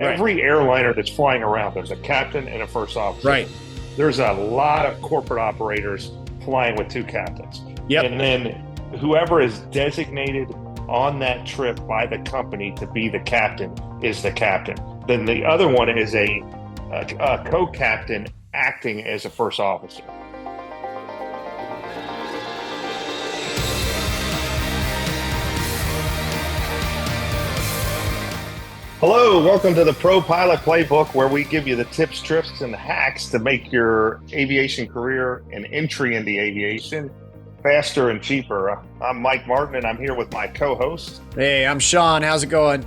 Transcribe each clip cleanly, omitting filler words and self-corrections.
Right. Every airliner that's flying around, there's a captain and a first officer. Right. There's a lot of corporate operators flying with two captains. Yep. And then whoever is designated on that trip by the company to be the captain is the captain. Then the other one is a co-captain acting as a first officer. Hello, welcome to the Pro Pilot Playbook, where we give you the tips, tricks, and hacks to make your aviation career and entry into aviation faster and cheaper. I'm Mike Martin, and I'm here with my co-host. Hey, I'm Sean. How's it going?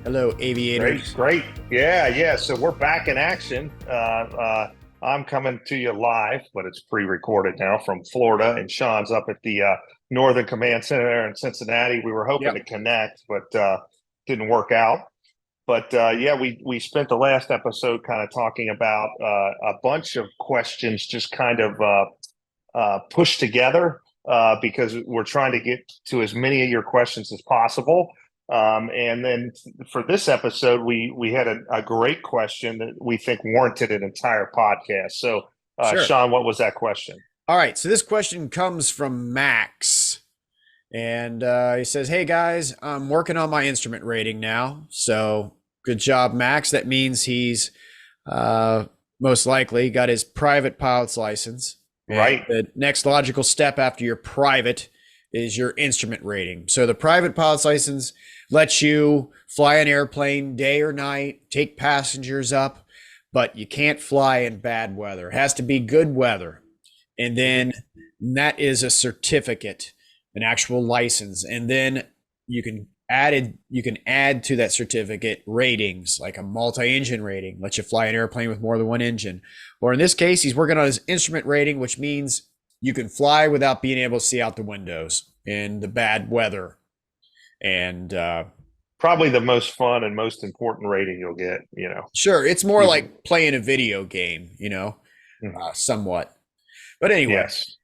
Hello, aviators. Great. Yeah. So we're back in action. I'm coming to you live, but it's pre-recorded now from Florida, and Sean's up at the Northern Command Center in Cincinnati. We were hoping to connect, but didn't work out. But we spent the last episode kind of talking about a bunch of questions just kind of pushed together because we're trying to get to as many of your questions as possible. And then for this episode, we had a great question that we think warranted an entire podcast. So, Sure. Sean, what was that question? All right. So this question comes from Max. And he says, hey, guys, I'm working on my instrument rating now. So good job, Max. That means he's most likely got his private pilot's license. Right. The next logical step after your private is your instrument rating. So the private pilot's license lets you fly an airplane day or night, take passengers up, but you can't fly in bad weather. It has to be good weather. And then that is a certificate, an actual license. And then you can add to that certificate ratings, like a multi-engine rating, lets you fly an airplane with more than one engine. Or in this case, he's working on his instrument rating, which means you can fly without being able to see out the windows in the bad weather. And probably the most fun and most important rating you'll get, Sure, it's more like playing a video game, somewhat. But anyway, yes.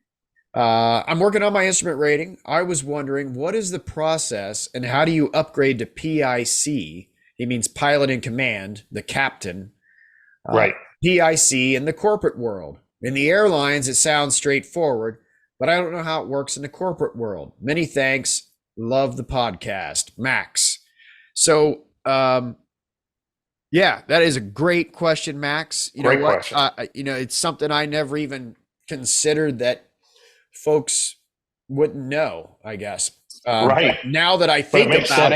I'm working on my instrument rating. I was wondering, what is the process and how do you upgrade to PIC? He means pilot in command, the captain. Right. PIC in the corporate world. In the airlines, it sounds straightforward, but I don't know how it works in the corporate world. Many thanks. Love the podcast, Max. So, that is a great question, Max. Great question. It's something I never even considered that folks wouldn't know, I guess. Right. Now that I think about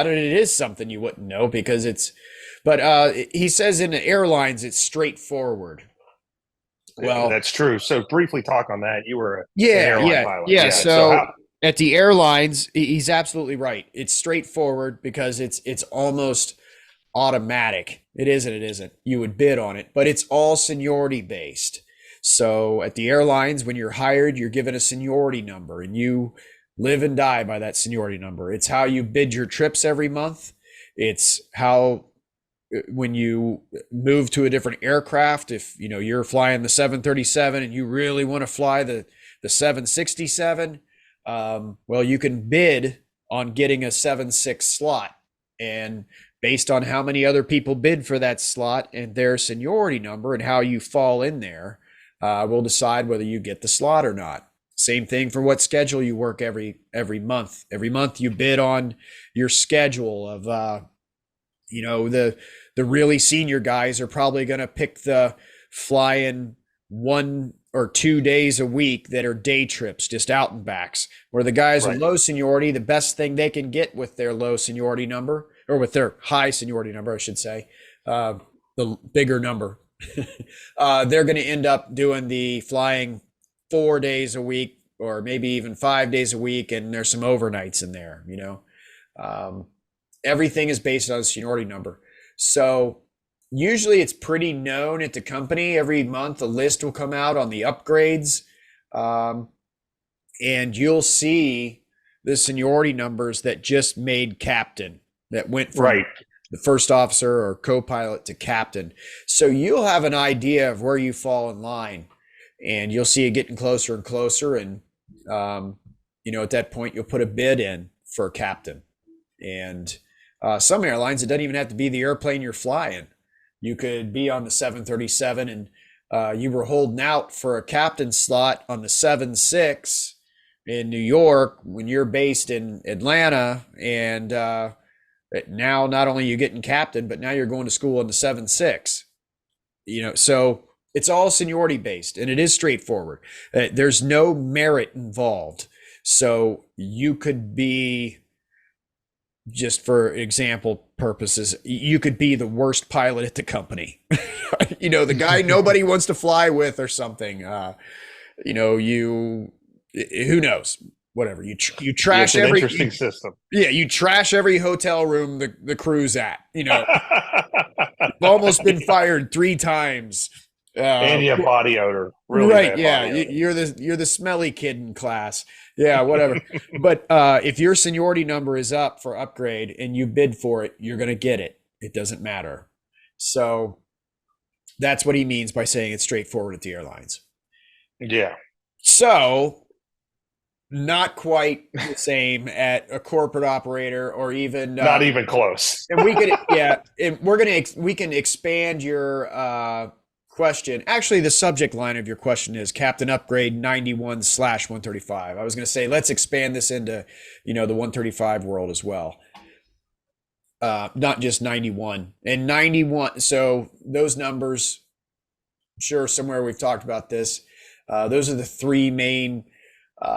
it, it is something you wouldn't know because he says in the airlines, it's straightforward. Well, that's true. So briefly talk on that. You were an airline pilot. Yeah. So at the airlines, he's absolutely right. It's straightforward because it's almost automatic. It isn't. You would bid on it, but it's all seniority based. So at the airlines, when you're hired, you're given a seniority number and you live and die by that seniority number. It's how you bid your trips every month. It's how, when you move to a different aircraft, if you're flying the 737 and you really want to fly the 767, you can bid on getting a 7.6 slot, and based on how many other people bid for that slot and their seniority number and how you fall in there, we'll decide whether you get the slot or not. Same thing for what schedule you work every month. Every month you bid on your schedule of, the really senior guys are probably going to pick the flying 1 or 2 days a week that are day trips, just out and backs, where the guys with low seniority, the best thing they can get with their low seniority number, or with their high seniority number, I should say, the bigger number, they're going to end up doing the flying 4 days a week, or maybe even 5 days a week. And there's some overnights in there, everything is based on a seniority number. So usually it's pretty known at the company. Every month a list will come out on the upgrades, and you'll see the seniority numbers that just made captain, that went from the first officer or co-pilot to captain. So you'll have an idea of where you fall in line, and you'll see it getting closer and closer. And, at that point, you'll put a bid in for captain. And Some airlines, it doesn't even have to be the airplane you're flying. You could be on the 737 and you were holding out for a captain slot on the 7-6 in New York when you're based in Atlanta. And now not only are you getting captain, but now you're going to school on the 7-6. So it's all seniority based and it is straightforward. There's no merit involved. So you could be, just for example purposes, you could be the worst pilot at the company. The guy nobody wants to fly with or something. Who knows? Whatever. You trash every interesting system. Yeah, you trash every hotel room the crew's at. You've almost been fired 3 times. And you have body odor. Really right, bad yeah. body odor. You're the smelly kid in class. Yeah, whatever. But if your seniority number is up for upgrade and you bid for it, you're gonna get it. It doesn't matter. So that's what he means by saying it's straightforward at the airlines. Yeah. So not quite the same at a corporate operator or even not even close. And we could, and we can expand your question. Actually, the subject line of your question is Captain Upgrade 91/135. I was going to say, let's expand this into, the 135 world as well. Not just 91 and 91. So those numbers, I'm sure somewhere we've talked about this. Those are the 3 main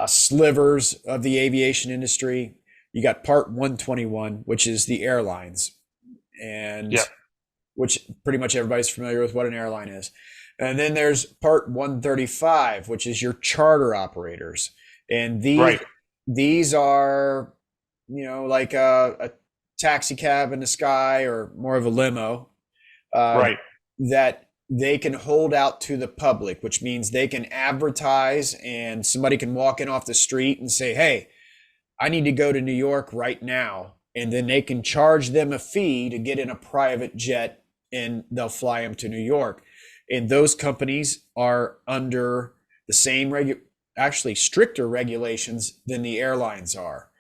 slivers of the aviation industry. You got part 121, which is the airlines, and which pretty much everybody's familiar with what an airline is. And then there's part 135, which is your charter operators. And these are, like a taxi cab in the sky or more of a limo, that they can hold out to the public, which means they can advertise and somebody can walk in off the street and say, hey, I need to go to New York right now. And then they can charge them a fee to get in a private jet and they'll fly them to New York. And those companies are under the same actually stricter regulations than the airlines are,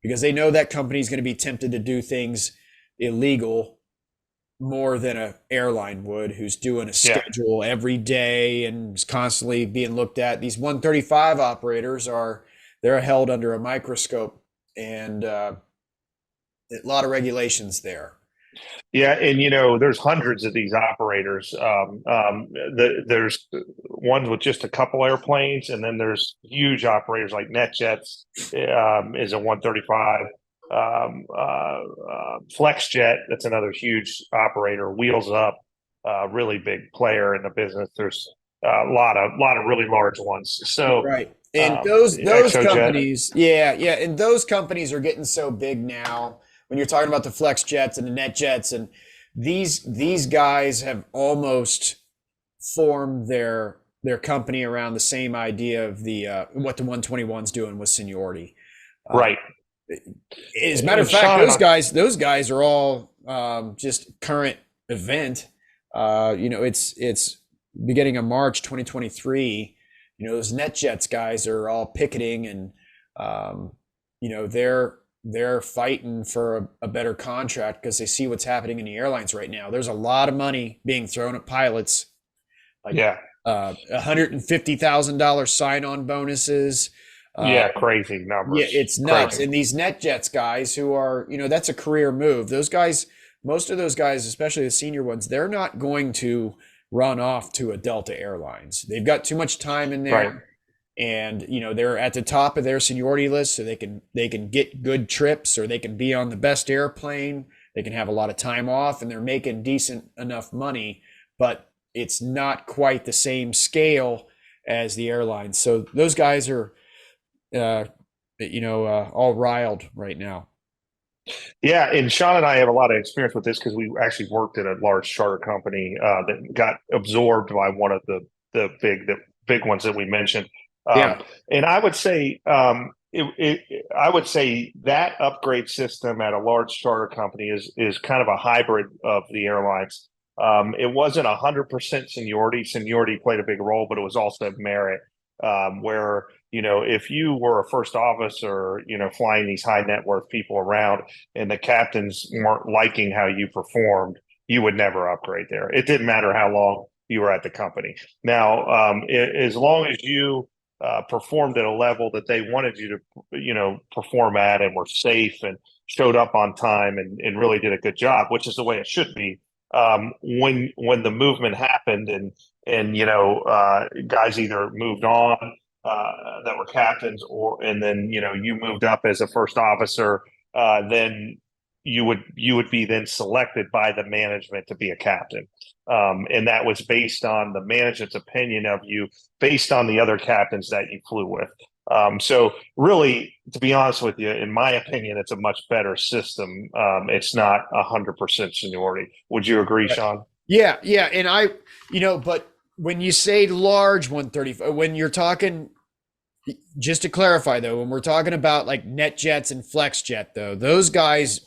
because they know that company is going to be tempted to do things illegal more than an airline would, who's doing a schedule every day and is constantly being looked at. These 135 operators they're held under a microscope and a lot of regulations there. Yeah, and there's hundreds of these operators. There's ones with just a couple airplanes, and then there's huge operators like NetJets is a 135. FlexJet, that's another huge operator. Wheels Up, really big player in the business. There's a lot of really large ones. So right, and those companies, and those companies are getting so big now. When you're talking about the FlexJets and the NetJets, and these guys have almost formed their company around the same idea of the what the 121's doing with seniority. Right. As a matter of fact, those guys are all just current event. It's beginning of March 2023. Those NetJets guys are all picketing and they're fighting for a better contract because they see what's happening in the airlines right now. There's a lot of money being thrown at pilots, like $150,000 sign-on bonuses. Crazy numbers. Yeah, it's nuts. Crazy. And these NetJets guys who are, that's a career move. Those guys, most of those guys, especially the senior ones, they're not going to run off to a Delta Airlines. They've got too much time in there. Right. And they're at the top of their seniority list, so they can get good trips, or they can be on the best airplane. They can have a lot of time off, and they're making decent enough money, but it's not quite the same scale as the airlines. So those guys are, all riled right now. Yeah, and Sean and I have a lot of experience with this because we actually worked at a large charter company that got absorbed by one of the big ones that we mentioned. And I would say I would say that upgrade system at a large charter company is kind of a hybrid of the airlines. It wasn't 100% seniority. Seniority played a big role, but it was also merit. where if you were a first officer, flying these high net worth people around, and the captains weren't liking how you performed, you would never upgrade there. It didn't matter how long you were at the company. Now, as long as you performed at a level that they wanted you to, perform at, and were safe and showed up on time, and really did a good job, which is the way it should be. When the movement happened, and guys either moved on that were captains, and then you moved up as a first officer, then you would be then selected by the management to be a captain. And that was based on the management's opinion of you, based on the other captains that you flew with. So really, to be honest with you, in my opinion, it's a much better system. It's not 100% seniority. Would you agree, Sean? Yeah, yeah, and but when you say large 135, when you're talking, just to clarify though, when we're talking about like NetJets and FlexJet though, those guys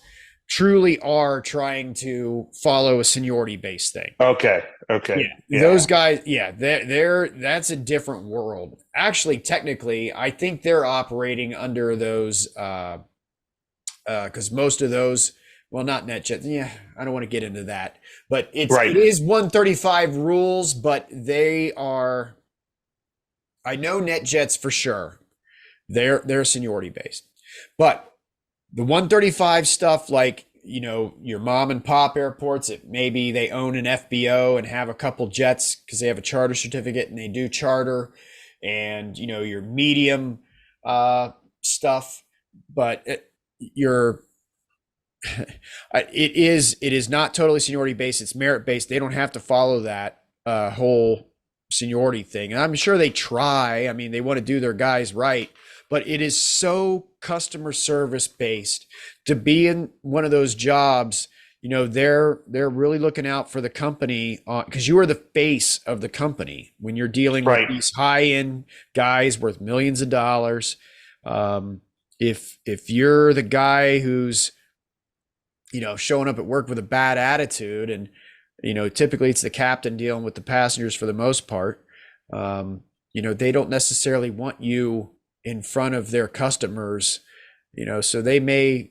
truly are trying to follow a seniority based thing. Okay. Yeah. Those guys, yeah, they're that's a different world. Actually, technically, I think they're operating under those because most of those, well, not NetJets. Yeah, I don't want to get into that, but it is 135 rules, but they are. I know NetJets for sure. They're seniority based, but the 135 stuff, like your mom and pop airports, maybe they own an FBO and have a couple jets because they have a charter certificate and they do charter, and your medium stuff, but it is not totally seniority based. It's merit based. They don't have to follow that whole seniority thing, and I'm sure they try. I mean, they want to do their guys right, but it is so customer service based to be in one of those jobs. They're really looking out for the company, because you are the face of the company when you're dealing with these high end guys worth millions of dollars. If you're the guy who's showing up at work with a bad attitude, and typically it's the captain dealing with the passengers for the most part, they don't necessarily want you in front of their customers, so they may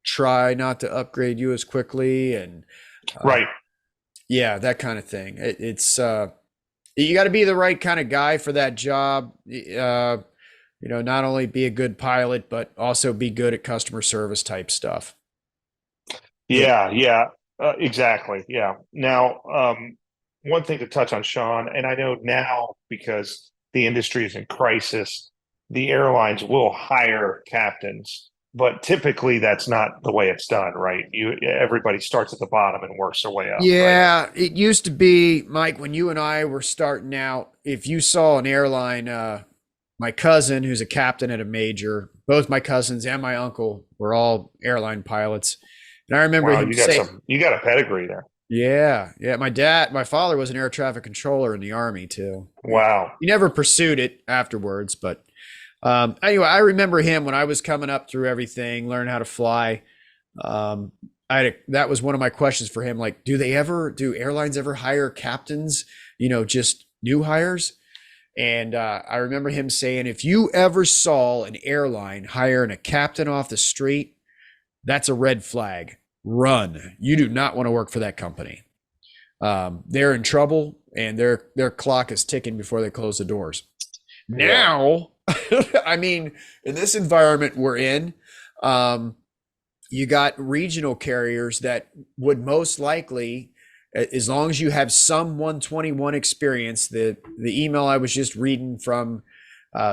try not to upgrade you as quickly, and yeah, that kind of thing. It's you got to be the right kind of guy for that job. Not only be a good pilot, but also be good at customer service type stuff. Yeah, exactly. Yeah. Now, one thing to touch on, Sean, and I know now, because the industry is in crisis, the airlines will hire captains, but typically that's not the way it's done, right? Everybody starts at the bottom and works their way up. Yeah, right? It used to be, Mike, when you and I were starting out, if you saw an airline, my cousin, who's a captain at a major, both my cousins and my uncle were all airline pilots. And I remember him saying, you got a pedigree there. Yeah. My father was an air traffic controller in the Army too. Wow. He never pursued it afterwards, but anyway, I remember him when I was coming up through everything, learn how to fly. That was one of my questions for him. Like, do airlines ever hire captains, just new hires? And I remember him saying, if you ever saw an airline hiring a captain off the street, that's a red flag. Run. You do not want to work for that company. They're in trouble, and their clock is ticking before they close the doors. Now, I mean, in this environment we're in, you got regional carriers that would most likely, as long as you have some 121 experience, the email I was just reading from,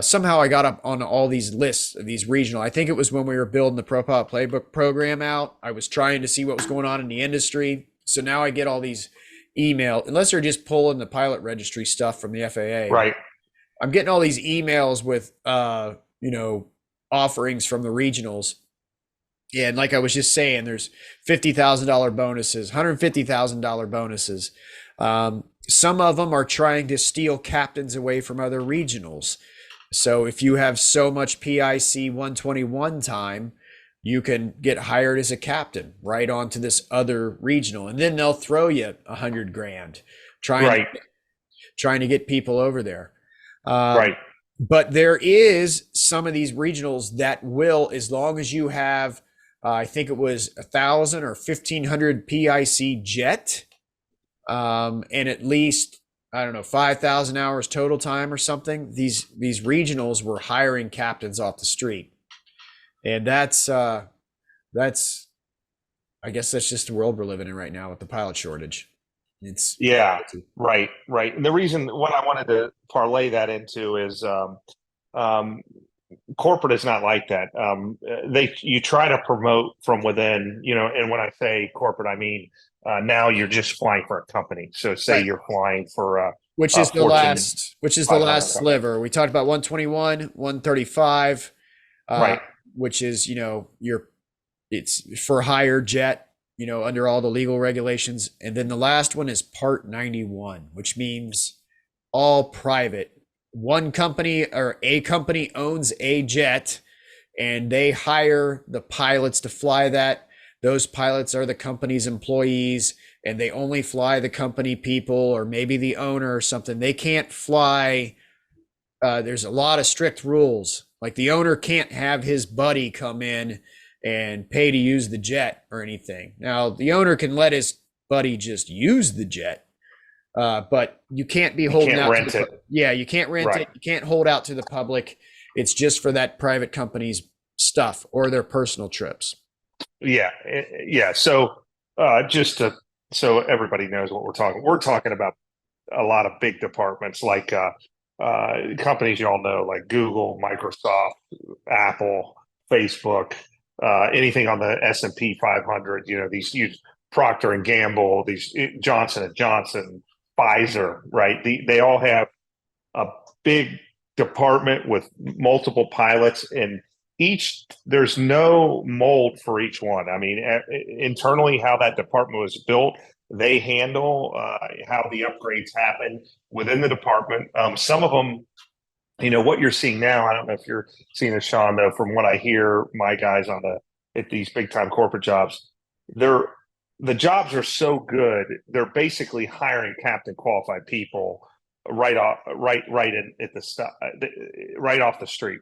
somehow I got up on all these lists of these regional. I think it was when we were building the ProPilot Playbook program out. I was trying to see what was going on in the industry. So now I get all these emails, unless they're just pulling the pilot registry stuff from the FAA. Right. I'm getting all these emails with, offerings from the regionals. And like I was just saying, there's $50,000 bonuses, $150,000 bonuses. Some of them are trying to steal captains away from other regionals. So if you have so much PIC 121 time, you can get hired as a captain right onto this other regional, and then they'll throw you $100,000 trying to get people over there. Right. But there is some of these regionals that will, as long as you have, I think it was 1,000 or 1,500 PIC jet, and at least, I don't know, 5,000 hours total time or something. These regionals were hiring captains off the street, and that's I guess that's just the world we're living in right now with the pilot shortage. It's Yeah. Right. Right. And the reason what I wanted to parlay that into is um, corporate is not like that. You try to promote from within, and when I say corporate, I mean now you're just flying for a company. So say right. you're flying for Which a is the Fortune last, which is the 500 last company. sliver. We talked about 121, 135, uh, Right. which is, your it's for hire jet, under all the legal regulations. And then the last one is Part 91, which means all private. One company or a company owns a jet and they hire the pilots to fly that. Those pilots are the company's employees and they only fly the company people or maybe the owner or something. They can't fly. There's a lot of strict rules. Like the owner can't have his buddy come in and pay to use the jet or anything. Now, the owner can let his buddy just use the jet, but you can't be You holding can't out to rent the, it. yeah, you can't rent Right. it. You can't hold out to the public. It's just for that private company's stuff or their personal trips. Yeah. Yeah. So just to so everybody knows what we're talking about a lot of big departments like companies you all know like Google, Microsoft, Apple, Facebook, anything on the S&P 500. These huge Procter and Gamble, these Johnson and Johnson, Pfizer, right? They all have a big department with multiple pilots and each there's no mold for each one. I mean, internally how that department was built, they handle how the upgrades happen within the department. Some of them, what you're seeing now, I don't know if you're seeing this, Sean, though, from what I hear, my guys at these big time corporate jobs, they're the jobs are so good, they're basically hiring captain qualified people right in at the right off the street.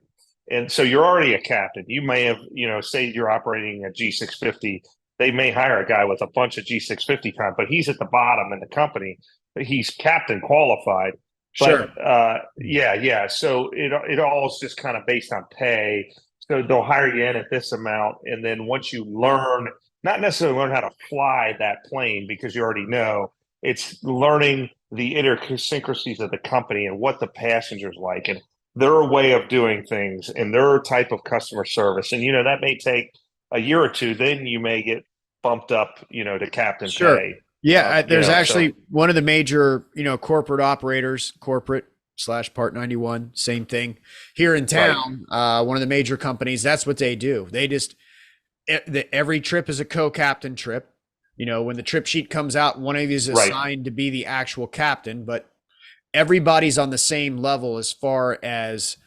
And so you're already a captain. You may have, say you're operating a G650, they may hire a guy with a bunch of G650 time, but he's at the bottom in the company. He's captain qualified. But Sure. yeah, yeah. So it all is just kind of based on pay. So they'll hire you in at this amount, and then once you learn, not necessarily learn how to fly that plane because you already know, it's learning the idiosyncrasies of the company and what the passengers like and their way of doing things and their type of customer service. And that may take a year or two. Then you may get bumped up, to captain Sure. pay. Yeah, there's So actually one of the major, corporate operators, corporate slash Part 91, same thing here in right, town. One of the major companies, that's what they do. They just every trip is a co-captain trip. When the trip sheet comes out, one of you is right. assigned to be the actual captain, but everybody's on the same level as far as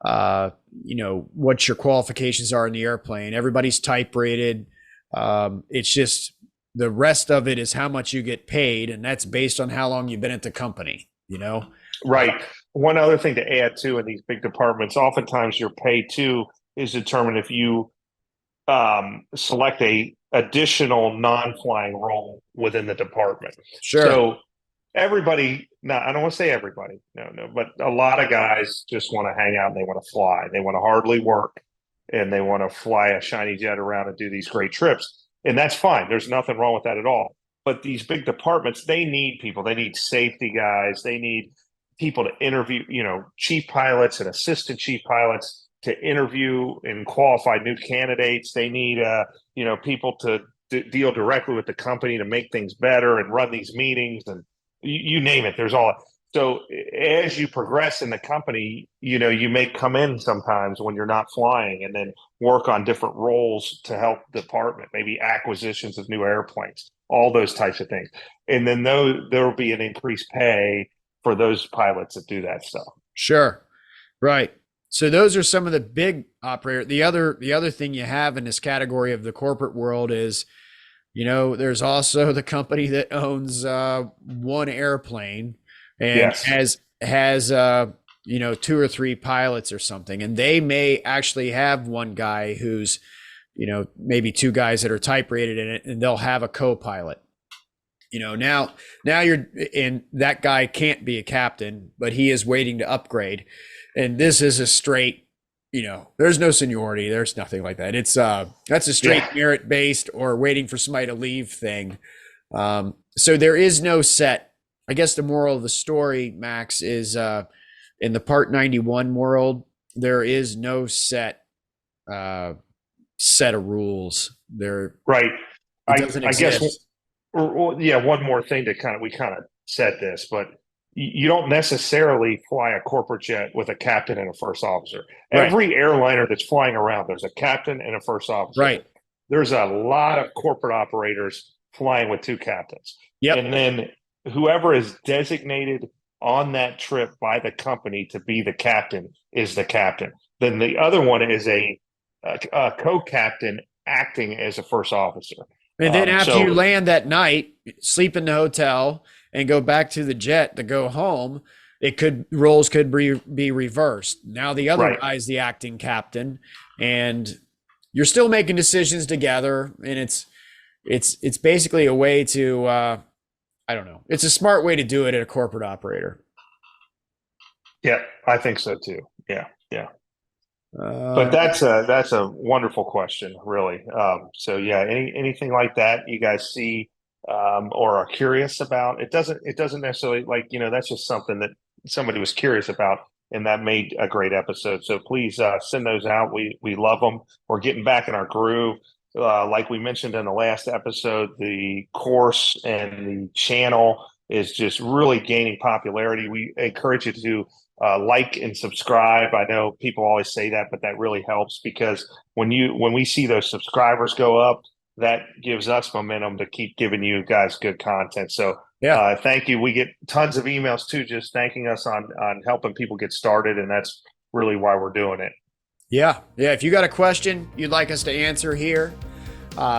what your qualifications are in the airplane. Everybody's type rated. It's just the rest of it is how much you get paid, and that's based on how long you've been at the company. Right. One other thing to add too in these big departments, oftentimes your pay too is determined if you select a additional non-flying role within the department. Sure. So everybody, no, I don't want to say everybody, no, but a lot of guys just want to hang out and they want to fly. They want to hardly work and they want to fly a shiny jet around and do these great trips. And that's fine. There's nothing wrong with that at all. But these big departments, they need people. They need safety guys. They need people to interview, chief pilots and assistant chief pilots to interview and qualify new candidates. They need, people to deal directly with the company to make things better and run these meetings and you name it. There's all. So as you progress in the company, you may come in sometimes when you're not flying and then work on different roles to help the department, maybe acquisitions of new airplanes, all those types of things. And then there will be an increased pay for those pilots that do that stuff. Sure. Right. So those are some of the big operators. The other thing you have in this category of the corporate world is, there's also the company that owns one airplane and Yes. has 2 or 3 pilots or something, and they may actually have one guy who's, maybe 2 guys that are type rated in it, and they'll have a co-pilot. Now you're and that guy can't be a captain, but he is waiting to upgrade. And this is a straight, there's no seniority. There's nothing like that. It's that's a straight merit based or waiting for somebody to leave thing. So there is no set. I guess the moral of the story, Max, is in the Part 91 world, there is no set of rules. There, right. It doesn't exist. Guess. One more thing we kind of said this, but you don't necessarily fly a corporate jet with a captain and a first officer. Right. Every airliner that's flying around, there's a captain and a first officer. Right. There's a lot of corporate operators flying with 2 captains. Yep. And then whoever is designated on that trip by the company to be the captain is the captain. Then the other one is a co-captain acting as a first officer. And then after you land that night, sleep in the hotel and go back to the jet to go home, roles could be reversed. Now the other guy's the acting captain, and you're still making decisions together. And it's basically a way to, I don't know. It's a smart way to do it at a corporate operator. Yeah, I think so too. Yeah. But that's a wonderful question, really. Anything like that you guys see or are curious about? It doesn't necessarily that's just something that somebody was curious about, and that made a great episode. So please send those out. We love them. We're getting back in our groove. Like we mentioned in the last episode, the course and the channel is just really gaining popularity. We encourage you to like and subscribe. I know people always say that, but that really helps, because when we see those subscribers go up, that gives us momentum to keep giving you guys good content. So thank you. We get tons of emails too, just thanking us on helping people get started, and that's really why we're doing it. Yeah. If you got a question you'd like us to answer here,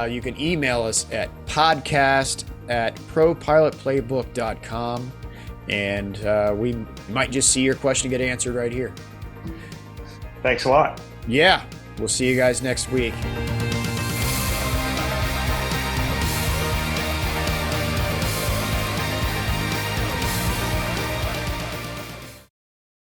you can email us at podcast@propilotplaybook.com. And we might just see your question get answered right here. Thanks a lot. Yeah. We'll see you guys next week.